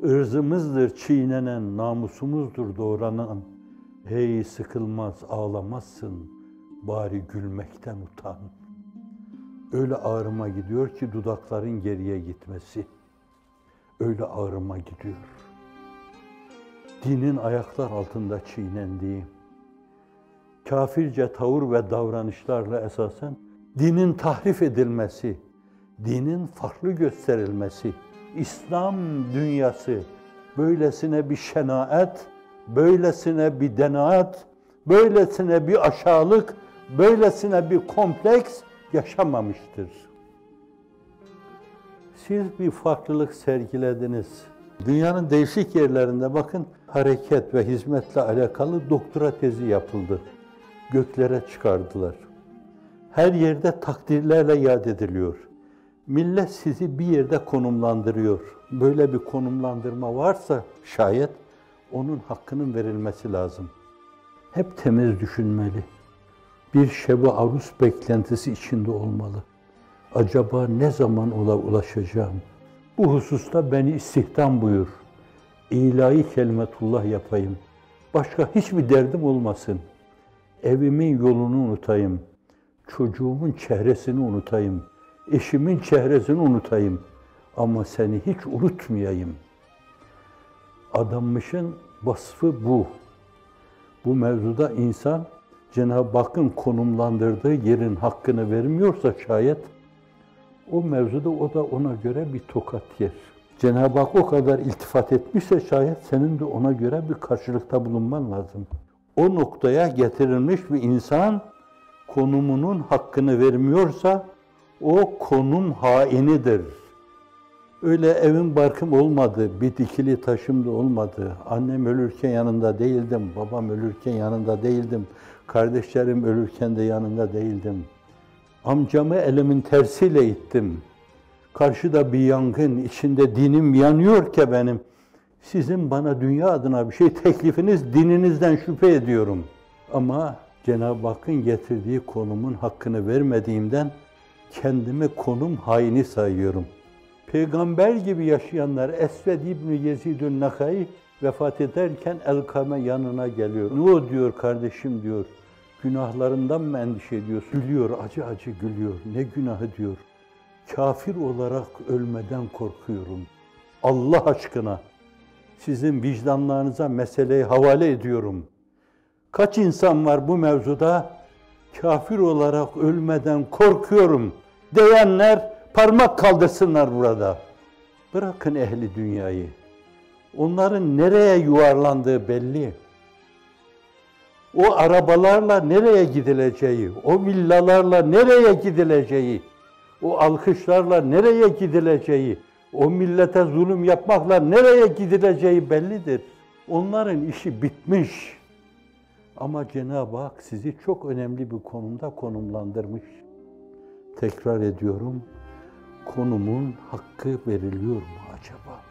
ırzımızdır çiğnenen, namusumuzdur doğranan. Hey sıkılmaz ağlamazsın, bari gülmekten utan. Öyle ağrıma gidiyor ki dudakların geriye gitmesi. Öyle ağrıma gidiyor. Dinin ayaklar altında çiğnendiği, kafirce tavır ve davranışlarla esasen dinin tahrif edilmesi, dinin farklı gösterilmesi, İslam dünyası böylesine bir şenaat, böylesine bir denaat, böylesine bir aşağılık, böylesine bir kompleks yaşamamıştır. Siz bir farklılık sergilediniz. Dünyanın değişik yerlerinde bakın hareket ve hizmetle alakalı doktora tezi yapıldı. Göklere çıkardılar. Her yerde takdirlerle yad ediliyor. Millet sizi bir yerde konumlandırıyor. Böyle bir konumlandırma varsa şayet onun hakkının verilmesi lazım. Hep temiz düşünmeli. Bir şebi aruz beklentisi içinde olmalı. Acaba ne zaman ulaşacağım? Bu hususta beni istihdam buyur. İlahi kelimetullah yapayım. Başka hiçbir derdim olmasın. Evimin yolunu unutayım. Çocuğumun çehresini unutayım. Eşimin çehresini unutayım. Ama seni hiç unutmayayım. Adanmışın vasfı bu. Bu mevzuda insan Cenab-ı Hakk'ın konumlandırdığı yerin hakkını vermiyorsa şayet, o mevzuda o da ona göre bir tokat yer. Cenab-ı Hak o kadar iltifat etmişse şayet senin de ona göre bir karşılıkta bulunman lazım. O noktaya getirilmiş bir insan konumunun hakkını vermiyorsa o konum hainidir. Öyle evim barkım olmadı, bir dikili taşım da olmadı. Annem ölürken yanında değildim, babam ölürken yanında değildim. Kardeşlerim ölürken de yanında değildim. Amcamı elimin tersiyle ittim. Karşıda bir yangın, içinde dinim yanıyor ki benim. Sizin bana dünya adına bir şey teklifiniz, dininizden şüphe ediyorum. Ama Cenab-ı Hakk'ın getirdiği konumun hakkını vermediğimden kendimi konum haini sayıyorum. Peygamber gibi yaşayanlar Esved İbni Yezid-ün Nakai vefat ederken Elkame yanına geliyor. Ne o diyor kardeşim diyor. Günahlarından mı endişe ediyorsun? Gülüyor, acı acı gülüyor. Ne günahı diyor. Kafir olarak ölmeden korkuyorum. Allah aşkına sizin vicdanlarınıza meseleyi havale ediyorum. Kaç insan var bu mevzuda? Kafir olarak ölmeden korkuyorum diyenler parmak kaldırsınlar burada. Bırakın ehli dünyayı. Onların nereye yuvarlandığı belli. O arabalarla nereye gidileceği, o villalarla nereye gidileceği, o alkışlarla nereye gidileceği, o millete zulüm yapmakla nereye gidileceği bellidir. Onların işi bitmiş. Ama Cenab-ı Hak sizi çok önemli bir konumda konumlandırmış. Tekrar ediyorum, konumun hakkı veriliyor mu acaba?